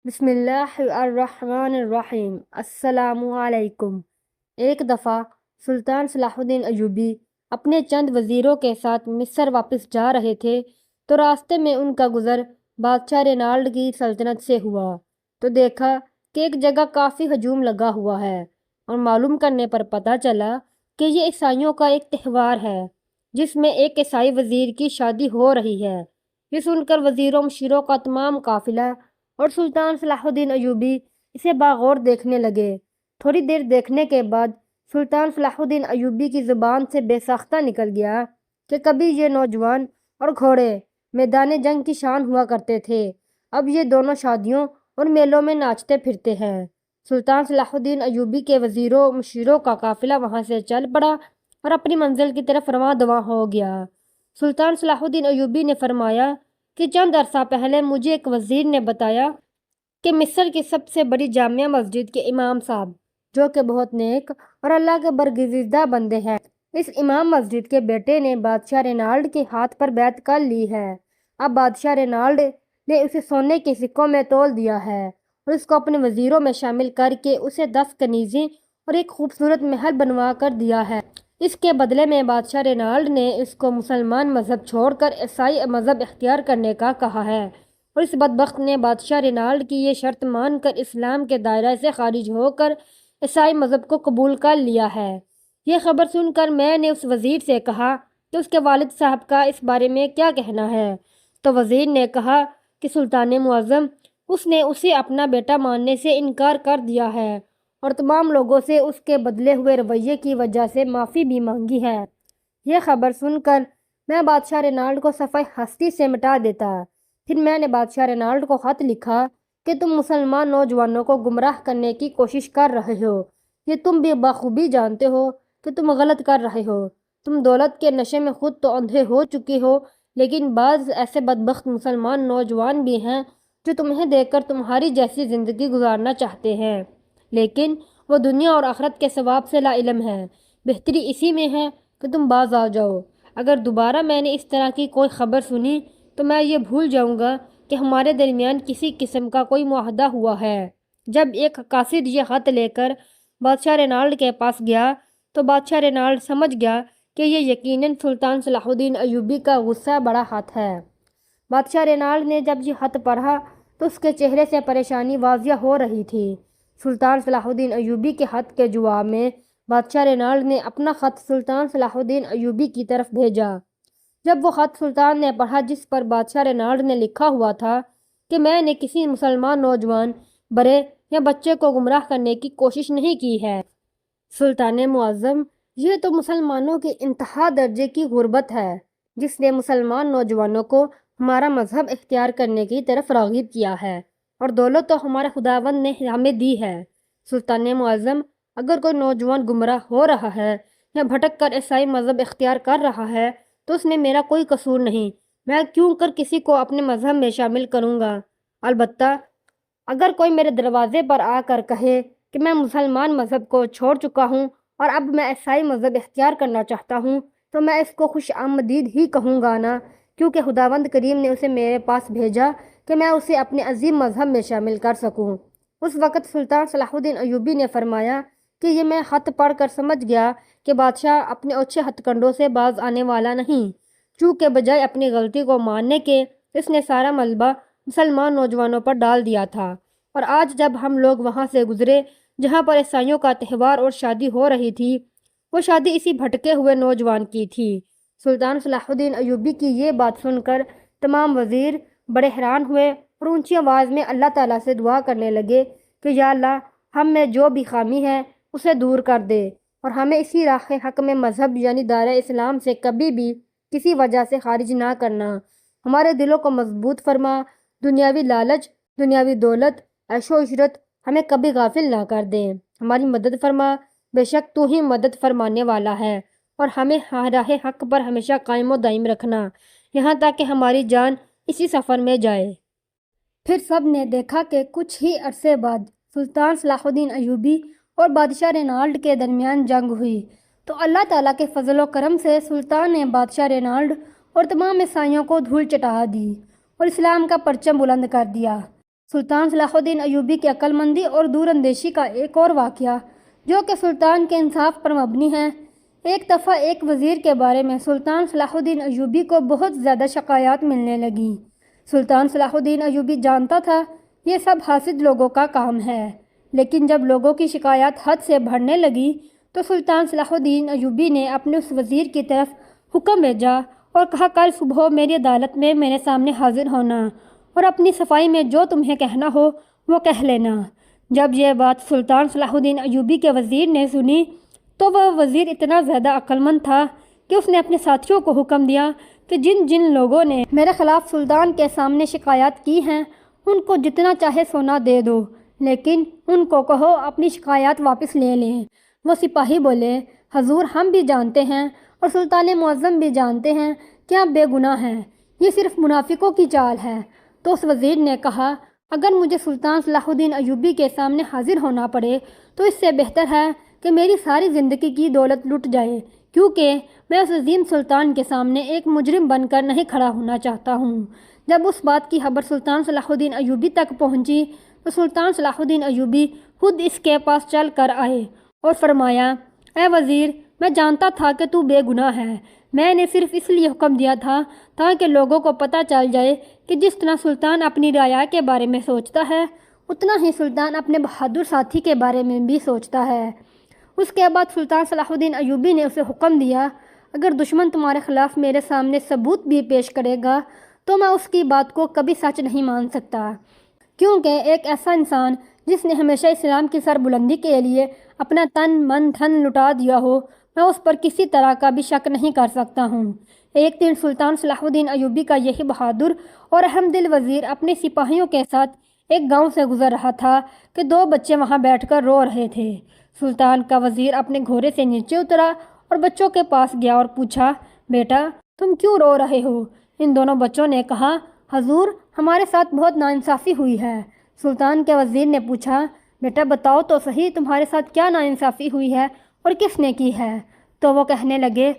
بسم اللہ الرحمن الرحیم۔ السلام علیکم۔ ایک دفعہ سلطان صلاح الدین ایوبی اپنے چند وزیروں کے ساتھ مصر واپس جا رہے تھے تو راستے میں ان کا گزر بادشاہ رینالڈ کی سلطنت سے ہوا تو دیکھا کہ ایک جگہ کافی ہجوم لگا ہوا ہے، اور معلوم کرنے پر پتہ چلا کہ یہ عیسائیوں کا ایک تہوار ہے جس میں ایک عیسائی وزیر کی شادی ہو رہی ہے۔ یہ سن کر وزیروں مشیروں کا تمام قافلہ اور سلطان صلاح الدین ایوبی اسے باغور دیکھنے لگے۔ تھوڑی دیر دیکھنے کے بعد سلطان صلاح الدین ایوبی کی زبان سے بے ساختہ نکل گیا کہ کبھی یہ نوجوان اور گھوڑے میدان جنگ کی شان ہوا کرتے تھے، اب یہ دونوں شادیوں اور میلوں میں ناچتے پھرتے ہیں۔ سلطان صلاح الدین ایوبی کے وزیروں مشیروں کا قافلہ وہاں سے چل پڑا اور اپنی منزل کی طرف رواں دواں ہو گیا۔ سلطان صلاح الدین ایوبی نے فرمایا کہ چند عرصہ پہلے مجھے ایک وزیر نے بتایا کہ مصر کی سب سے بڑی جامع مسجد کے امام صاحب، جو کہ بہت نیک اور اللہ کے برگزیدہ بندے ہیں، اس امام مسجد کے بیٹے نے بادشاہ رینالڈ کے ہاتھ پر بیعت کر لی ہے۔ اب بادشاہ رینالڈ نے اسے سونے کے سکوں میں تول دیا ہے اور اس کو اپنے وزیروں میں شامل کر کے اسے 10 کنیزیں اور ایک خوبصورت محل بنوا کر دیا ہے۔ اس کے بدلے میں بادشاہ رینالڈ نے اس کو مسلمان مذہب چھوڑ کر عیسائی مذہب اختیار کرنے کا کہا ہے، اور اس بدبخت نے بادشاہ رینالڈ کی یہ شرط مان کر اسلام کے دائرہ سے خارج ہو کر عیسائی مذہب کو قبول کر لیا ہے۔ یہ خبر سن کر میں نے اس وزیر سے کہا کہ اس کے والد صاحب کا اس بارے میں کیا کہنا ہے، تو وزیر نے کہا کہ سلطان معظم، اس نے اسے اپنا بیٹا ماننے سے انکار کر دیا ہے اور تمام لوگوں سے اس کے بدلے ہوئے رویے کی وجہ سے معافی بھی مانگی ہے۔ یہ خبر سن کر میں بادشاہ رینالڈ کو صفحہ ہستی سے مٹا دیتا۔ پھر میں نے بادشاہ رینالڈ کو خط لکھا کہ تم مسلمان نوجوانوں کو گمراہ کرنے کی کوشش کر رہے ہو، یہ تم بھی بخوبی جانتے ہو کہ تم غلط کر رہے ہو۔ تم دولت کے نشے میں خود تو اندھے ہو چکے ہو، لیکن بعض ایسے بدبخت مسلمان نوجوان بھی ہیں جو تمہیں دیکھ کر تمہاری جیسی زندگی گزارنا چاہتے ہیں، لیکن وہ دنیا اور آخرت کے ثواب سے لا علم ہے۔ بہتری اسی میں ہے کہ تم باز آ جاؤ۔ اگر دوبارہ میں نے اس طرح کی کوئی خبر سنی تو میں یہ بھول جاؤں گا کہ ہمارے درمیان کسی قسم کا کوئی معاہدہ ہوا ہے۔ جب ایک قاصد یہ خط لے کر بادشاہ رینالڈ کے پاس گیا تو بادشاہ رینالڈ سمجھ گیا کہ یہ یقیناً سلطان صلاح الدین ایوبی کا غصہ بڑا ہاتھ ہے۔ بادشاہ رینالڈ نے جب یہ خط پڑھا تو اس کے چہرے سے پریشانی واضح ہو رہی تھی۔ سلطان صلاح الدین ایوبی کے خط کے جواب میں بادشاہ رینالڈ نے اپنا خط سلطان صلاح الدین ایوبی کی طرف بھیجا۔ جب وہ خط سلطان نے پڑھا جس پر بادشاہ رینالڈ نے لکھا ہوا تھا کہ میں نے کسی مسلمان نوجوان، بڑے یا بچے کو گمراہ کرنے کی کوشش نہیں کی ہے۔ سلطان معظم، یہ تو مسلمانوں کی انتہا درجے کی غربت ہے جس نے مسلمان نوجوانوں کو ہمارا مذہب اختیار کرنے کی طرف راغب کیا ہے، اور دولت تو ہمارے خداوند نے ہمیں دی ہے۔ سلطان معظم، اگر کوئی نوجوان گمراہ ہو رہا ہے یا بھٹک کر عیسائی مذہب اختیار کر رہا ہے تو اس میں میرا کوئی قصور نہیں، میں کیوں کر کسی کو اپنے مذہب میں شامل کروں گا؟ البتہ اگر کوئی میرے دروازے پر آ کر کہے کہ میں مسلمان مذہب کو چھوڑ چکا ہوں اور اب میں عیسائی مذہب اختیار کرنا چاہتا ہوں تو میں اس کو خوش آمدید ہی کہوں گا نا، کیونکہ خداوند کریم نے اسے میرے پاس بھیجا کہ میں اسے اپنے عظیم مذہب میں شامل کر سکوں۔ اس وقت سلطان صلاح الدین ایوبی نے فرمایا کہ یہ میں خط پڑھ کر سمجھ گیا کہ بادشاہ اپنے اوچھے ہتھ کنڈوں سے باز آنے والا نہیں، چونکہ بجائے اپنی غلطی کو ماننے کے اس نے سارا ملبہ مسلمان نوجوانوں پر ڈال دیا تھا، اور آج جب ہم لوگ وہاں سے گزرے جہاں پر عیسائیوں کا تہوار اور شادی ہو رہی تھی، وہ شادی اسی بھٹکے ہوئے نوجوان کی تھی۔ سلطان صلاح الدین ایوبی کی یہ بات سن کر تمام وزیر بڑے حیران ہوئے اور اونچی آواز میں اللہ تعالیٰ سے دعا کرنے لگے کہ یا اللہ، ہم میں جو بھی خامی ہے اسے دور کر دے اور ہمیں اسی راہ حق میں مذہب یعنی دائرہ اسلام سے کبھی بھی کسی وجہ سے خارج نہ کرنا۔ ہمارے دلوں کو مضبوط فرما، دنیاوی لالچ، دنیاوی دولت، عیش و عشرت ہمیں کبھی غافل نہ کر دیں۔ ہماری مدد فرما، بے شک تو ہی مدد فرمانے والا ہے، اور ہمیں راہ حق پر ہمیشہ قائم و دائم رکھنا یہاں تک کہ ہماری جان اسی سفر میں جائے۔ پھر سب نے دیکھا کہ کچھ ہی عرصے بعد سلطان صلاح الدین ایوبی اور بادشاہ رینالڈ کے درمیان جنگ ہوئی، تو اللہ تعالیٰ کے فضل و کرم سے سلطان نے بادشاہ رینالڈ اور تمام عیسائیوں کو دھول چٹا دی اور اسلام کا پرچم بلند کر دیا۔ سلطان صلاح الدین ایوبی کی عقل مندی اور دور اندیشی کا ایک اور واقعہ جو کہ سلطان کے انصاف پر مبنی ہے۔ ایک دفعہ ایک وزیر کے بارے میں سلطان صلاح الدین ایوبی کو بہت زیادہ شکایات ملنے لگیں۔ سلطان صلاح الدین ایوبی جانتا تھا یہ سب حاسد لوگوں کا کام ہے، لیکن جب لوگوں کی شکایات حد سے بڑھنے لگی تو سلطان صلاح الدین ایوبی نے اپنے اس وزیر کی طرف حکم بھیجا اور کہا کل صبح میری عدالت میں میرے سامنے حاضر ہونا اور اپنی صفائی میں جو تمہیں کہنا ہو وہ کہہ لینا۔ جب یہ بات سلطان صلاح الدین ایوبی کے وزیر نے سنی تو وہ وزیر اتنا زیادہ عقل مند تھا کہ اس نے اپنے ساتھیوں کو حکم دیا کہ جن جن لوگوں نے میرے خلاف سلطان کے سامنے شکایات کی ہیں ان کو جتنا چاہے سونا دے دو، لیکن ان کو کہو اپنی شکایات واپس لے لیں۔ وہ سپاہی بولے حضور ہم بھی جانتے ہیں اور سلطان معظم بھی جانتے ہیں کہ آپ بے گناہ ہیں، یہ صرف منافقوں کی چال ہے۔ تو اس وزیر نے کہا اگر مجھے سلطان صلاح الدین ایوبی کے سامنے حاضر ہونا پڑے تو اس سے بہتر ہے کہ میری ساری زندگی کی دولت لٹ جائے، کیونکہ میں اس عظیم سلطان کے سامنے ایک مجرم بن کر نہیں کھڑا ہونا چاہتا ہوں۔ جب اس بات کی خبر سلطان صلاح الدین ایوبی تک پہنچی تو سلطان صلاح الدین ایوبی خود اس کے پاس چل کر آئے اور فرمایا اے وزیر میں جانتا تھا کہ تو بے گناہ ہے، میں نے صرف اس لیے حکم دیا تھا تاکہ لوگوں کو پتہ چل جائے کہ جس طرح سلطان اپنی رعایا کے بارے میں سوچتا ہے اتنا ہی سلطان اپنے بہادر ساتھی کے بارے میں بھی سوچتا ہے۔ اس کے بعد سلطان صلاح الدین ایوبی نے اسے حکم دیا اگر دشمن تمہارے خلاف میرے سامنے ثبوت بھی پیش کرے گا تو میں اس کی بات کو کبھی سچ نہیں مان سکتا، کیونکہ ایک ایسا انسان جس نے ہمیشہ اسلام کی سربلندی کے لیے اپنا تن من دھن لٹا دیا ہو میں اس پر کسی طرح کا بھی شک نہیں کر سکتا ہوں۔ ایک دن سلطان صلاح الدین ایوبی کا یہی بہادر اور اہم دل وزیر اپنے سپاہیوں کے ساتھ ایک گاؤں سے گزر رہا تھا کہ دو بچے وہاں بیٹھ کر رو رہے تھے۔ سلطان کا وزیر اپنے گھوڑے سے نیچے اترا اور بچوں کے پاس گیا اور پوچھا بیٹا تم کیوں رو رہے ہو؟ ان دونوں بچوں نے کہا حضور ہمارے ساتھ بہت ناانصافی ہوئی ہے۔ سلطان کے وزیر نے پوچھا بیٹا بتاؤ تو صحیح تمہارے ساتھ کیا ناانصافی ہوئی ہے اور کس نے کی ہے؟ تو وہ کہنے لگے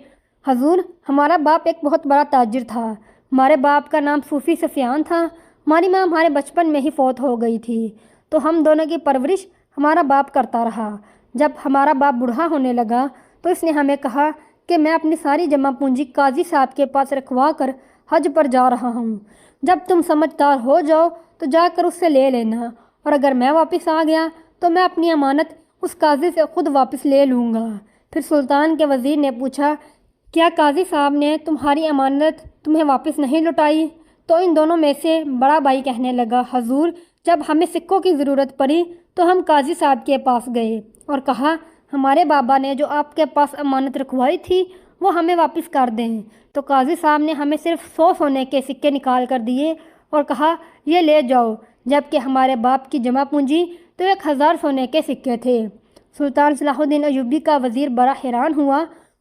حضور ہمارا باپ ایک بہت بڑا تاجر تھا، ہمارے باپ کا نام صوفی سفیان تھا، ہماری ماں ہمارے بچپن میں ہی فوت ہو گئی تھی تو ہم دونوں کی پرورش ہمارا باپ کرتا رہا۔ جب ہمارا باپ بوڑھا ہونے لگا تو اس نے ہمیں کہا کہ میں اپنی ساری جمع پونجی قاضی صاحب کے پاس رکھوا کر حج پر جا رہا ہوں، جب تم سمجھدار ہو جاؤ تو جا کر اس سے لے لینا، اور اگر میں واپس آ گیا تو میں اپنی امانت اس قاضی سے خود واپس لے لوں گا۔ پھر سلطان کے وزیر نے پوچھا کیا قاضی صاحب نے تمہاری امانت تمہیں واپس نہیں لوٹائی؟ تو ان دونوں میں سے بڑا بھائی کہنے لگا حضور جب ہمیں سکوں کی ضرورت پڑی تو ہم قاضی صاحب کے پاس گئے اور کہا ہمارے بابا نے جو آپ کے پاس امانت رکھوائی تھی وہ ہمیں واپس کر دیں، تو قاضی صاحب نے ہمیں صرف 100 سونے کے سکے نکال کر دیے اور کہا یہ لے جاؤ، جبکہ ہمارے باپ کی جمع پونجی تو 1000 سونے کے سکے تھے۔ سلطان صلاح الدین ایوبی کا وزیر بڑا حیران ہوا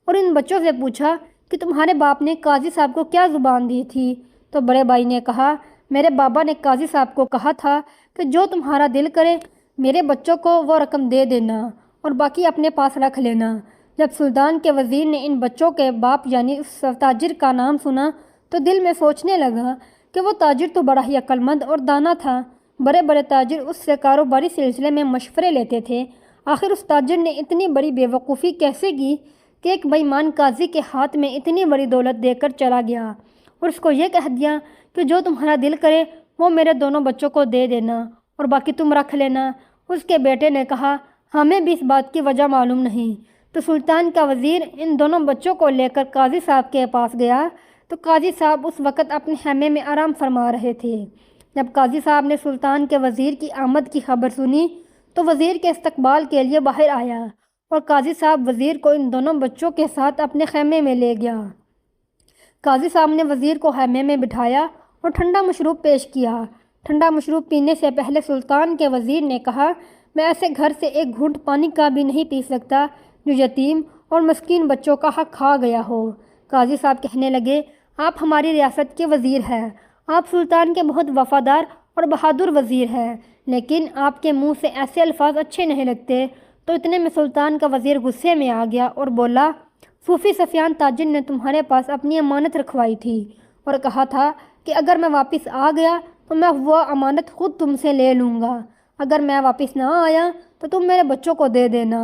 اور ان بچوں سے پوچھا کہ تمہارے باپ نے قاضی صاحب کو کیا زبان دی تھی؟ تو بڑے بھائی نے کہا میرے بابا نے قاضی صاحب کو کہا تھا کہ جو تمہارا دل کرے میرے بچوں کو وہ رقم دے دینا اور باقی اپنے پاس رکھ لینا۔ جب سلطان کے وزیر نے ان بچوں کے باپ یعنی اس تاجر کا نام سنا تو دل میں سوچنے لگا کہ وہ تاجر تو بڑا ہی عقل مند اور دانا تھا، بڑے بڑے تاجر اس سے کاروباری سلسلے میں مشورے لیتے تھے، آخر اس تاجر نے اتنی بڑی بے وقوفی کیسے کی کہ ایک بے ایمان قاضی کے ہاتھ میں اتنی بڑی دولت دے کر چلا گیا اور اس کو یہ کہہ دیا کہ جو تمہارا دل کرے وہ میرے دونوں بچوں کو دے دینا اور باقی تم رکھ لینا۔ اس کے بیٹے نے کہا ہمیں بھی اس بات کی وجہ معلوم نہیں۔ تو سلطان کا وزیر ان دونوں بچوں کو لے کر قاضی صاحب کے پاس گیا تو قاضی صاحب اس وقت اپنے خیمے میں آرام فرما رہے تھے۔ جب قاضی صاحب نے سلطان کے وزیر کی آمد کی خبر سنی تو وزیر کے استقبال کے لیے باہر آیا اور قاضی صاحب وزیر کو ان دونوں بچوں کے ساتھ اپنے خیمے میں لے گیا۔ قاضی صاحب نے وزیر کو خیمے میں بٹھایا اور ٹھنڈا مشروب پیش کیا۔ ٹھنڈا مشروب پینے سے پہلے سلطان کے وزیر نے کہا میں ایسے گھر سے ایک گھونٹ پانی کا بھی نہیں پی سکتا جو یتیم اور مسکین بچوں کا حق کھا گیا ہو۔ قاضی صاحب کہنے لگے آپ ہماری ریاست کے وزیر ہیں، آپ سلطان کے بہت وفادار اور بہادر وزیر ہیں، لیکن آپ کے منہ سے ایسے الفاظ اچھے نہیں لگتے۔ تو اتنے میں سلطان کا وزیر غصے میں آ گیا اور بولا صوفی سفیان تاجر نے تمہارے پاس اپنی امانت رکھوائی تھی اور کہا تھا کہ اگر میں واپس آ گیا تو میں وہ امانت خود تم سے لے لوں گا، اگر میں واپس نہ آیا تو تم میرے بچوں کو دے دینا۔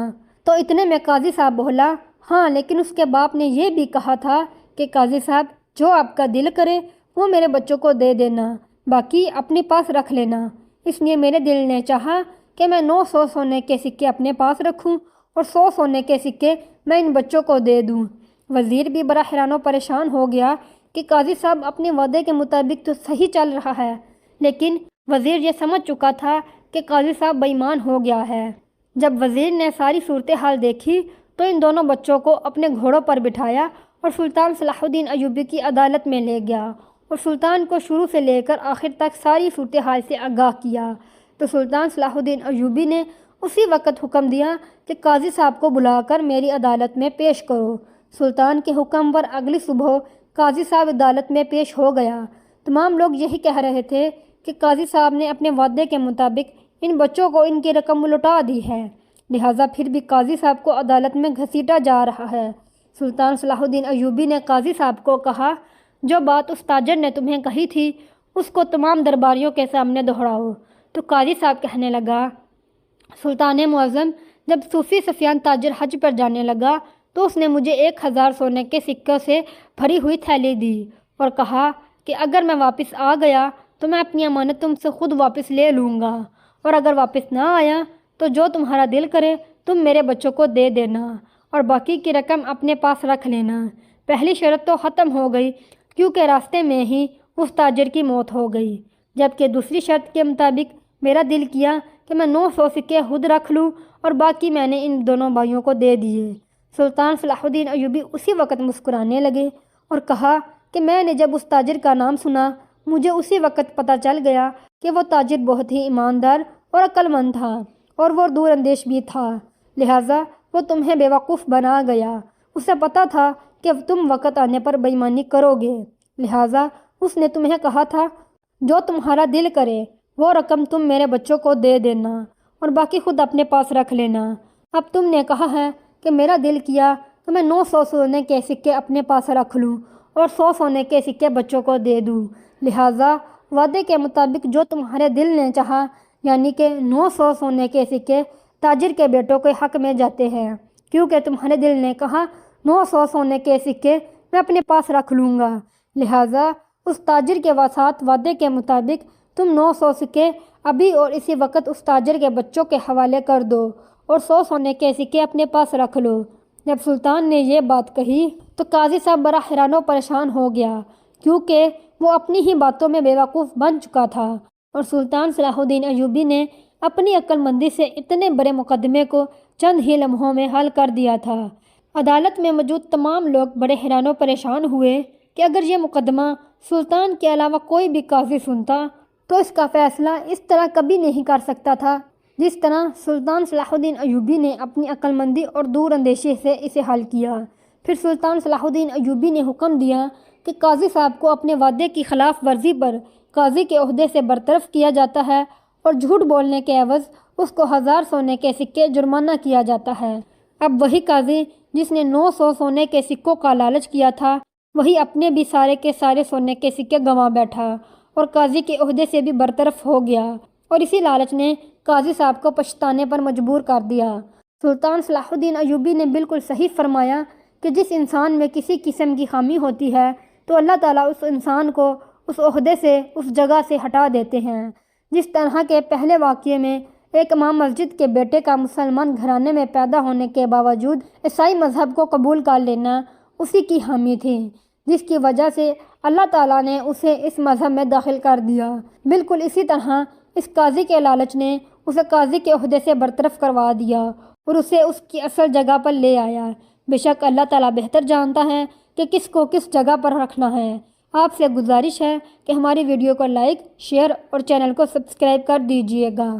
تو اتنے میں قاضی صاحب بولا، ہاں لیکن اس کے باپ نے یہ بھی کہا تھا کہ قاضی صاحب جو آپ کا دل کرے وہ میرے بچوں کو دے دینا، باقی اپنے پاس رکھ لینا۔ اس لیے میرے دل نے چاہا کہ میں 900 سونے کے سکے اپنے پاس رکھوں اور 100 سونے کے سکے میں ان بچوں کو دے دوں۔ وزیر بھی بڑا حیران و پریشان ہو گیا کہ قاضی صاحب اپنے وعدے کے مطابق تو صحیح چل رہا ہے، لیکن وزیر یہ سمجھ چکا تھا کہ قاضی صاحب بے ایمان ہو گیا ہے۔ جب وزیر نے ساری صورتحال دیکھی تو ان دونوں بچوں کو اپنے گھوڑوں پر بٹھایا اور سلطان صلاح الدین ایوبی کی عدالت میں لے گیا اور سلطان کو شروع سے لے کر آخر تک ساری صورتحال سے آگاہ کیا۔ تو سلطان صلاح الدین ایوبی نے اسی وقت حکم دیا کہ قاضی صاحب کو بلا کر میری عدالت میں پیش کرو۔ سلطان کے حکم پر اگلی صبح قاضی صاحب عدالت میں پیش ہو گیا۔ تمام لوگ یہی کہہ رہے تھے کہ قاضی صاحب نے اپنے وعدے کے مطابق ان بچوں کو ان کی رقم لوٹا دی ہے، لہٰذا پھر بھی قاضی صاحب کو عدالت میں گھسیٹا جا رہا ہے۔ سلطان صلاح الدین ایوبی نے قاضی صاحب کو کہا، جو بات اس تاجر نے تمہیں کہی تھی اس کو تمام درباریوں کے سامنے دہراؤ۔ تو قاضی صاحب کہنے لگا، سلطان معظم، جب صوفی سفیان تاجر حج پر جانے لگا تو اس نے مجھے 1000 سونے کے سکوں سے بھری ہوئی تھیلی دی اور کہا کہ اگر میں واپس آ گیا تو میں اپنی امانت تم سے خود واپس لے لوں گا، اور اگر واپس نہ آیا تو جو تمہارا دل کرے تم میرے بچوں کو دے دینا اور باقی کی رقم اپنے پاس رکھ لینا۔ پہلی شرط تو ختم ہو گئی کیونکہ راستے میں ہی اس تاجر کی موت ہو گئی، جبکہ دوسری شرط کے مطابق میرا دل کیا کہ میں 900 سکے خود رکھ لوں اور باقی میں نے ان دونوں بھائیوں کو دے دیے۔ سلطان صلاح الدین ایوبی اسی وقت مسکرانے لگے اور کہا کہ میں نے جب اس تاجر کا نام سنا مجھے اسی وقت پتہ چل گیا کہ وہ تاجر بہت ہی ایماندار اور عقل مند تھا اور وہ دور اندیش بھی تھا، لہٰذا وہ تمہیں بیوقوف بنا گیا۔ اسے پتہ تھا کہ تم وقت آنے پر بے ایمانی کرو گے، لہٰذا اس نے تمہیں کہا تھا جو تمہارا دل کرے وہ رقم تم میرے بچوں کو دے دینا اور باقی خود اپنے پاس رکھ لینا۔ اب تم نے کہا ہے کہ میرا دل کیا کہ میں 900 سونے کے سکے اپنے پاس رکھ لوں اور 100 سونے کے سکے بچوں کو دے دوں، لہٰذا وعدے کے مطابق جو تمہارے دل نے چاہا یعنی کہ 900 سونے کے سکے تاجر کے بیٹوں کے حق میں جاتے ہیں، کیونکہ تمہارے دل نے کہا 900 سونے کے سکے میں اپنے پاس رکھ لوں گا، لہٰذا اس تاجر کے ساتھ وعدے کے مطابق تم 900 سکے ابھی اور اسی وقت اس تاجر کے بچوں کے حوالے کر دو اور 100 سونے کے سکے اپنے پاس رکھ لو۔ جب سلطان نے یہ بات کہی تو قاضی صاحب بڑا حیران و پریشان ہو گیا، کیونکہ وہ اپنی ہی باتوں میں بیوقوف بن چکا تھا اور سلطان صلاح الدین ایوبی نے اپنی عقل مندی سے اتنے بڑے مقدمے کو چند ہی لمحوں میں حل کر دیا تھا۔ عدالت میں موجود تمام لوگ بڑے حیران و پریشان ہوئے کہ اگر یہ مقدمہ سلطان کے علاوہ کوئی بھی قاضی سنتا تو اس کا فیصلہ اس طرح کبھی نہیں کر سکتا تھا جس طرح سلطان صلاح الدین ایوبی نے اپنی عقل مندی اور دور اندیشی سے اسے حل کیا۔ پھر سلطان صلاح الدین ایوبی نے حکم دیا کہ قاضی صاحب کو اپنے وعدے کی خلاف ورزی پر قاضی کے عہدے سے برطرف کیا جاتا ہے اور جھوٹ بولنے کے عوض اس کو 1000 سونے کے سکے جرمانہ کیا جاتا ہے۔ اب وہی قاضی جس نے 900 سونے کے سکوں کا لالچ کیا تھا وہی اپنے بھی سارے کے سارے سونے کے سکے گنوا بیٹھا اور قاضی کے عہدے سے بھی برطرف ہو گیا، اور اسی لالچ نے قاضی صاحب کو پچھتانے پر مجبور کر دیا۔ سلطان صلاح الدین ایوبی نے بالکل صحیح فرمایا کہ جس انسان میں کسی قسم کی خامی ہوتی ہے تو اللہ تعالیٰ اس انسان کو اس عہدے سے اس جگہ سے ہٹا دیتے ہیں۔ جس طرح کے پہلے واقعے میں ایک امام مسجد کے بیٹے کا مسلمان گھرانے میں پیدا ہونے کے باوجود عیسائی مذہب کو قبول کر لینا اسی کی حامی تھی، جس کی وجہ سے اللہ تعالیٰ نے اسے اس مذہب میں داخل کر دیا۔ بالکل اسی طرح اس قاضی کے لالچ نے اسے قاضی کے عہدے سے برطرف کروا دیا اور اسے اس کی اصل جگہ پر لے آیا۔ بے شک اللہ تعالیٰ بہتر جانتا ہے کہ کس کو کس جگہ پر رکھنا ہے۔ آپ سے گزارش ہے کہ ہماری ویڈیو کو لائک، شیئر اور چینل کو سبسکرائب کر دیجیے گا۔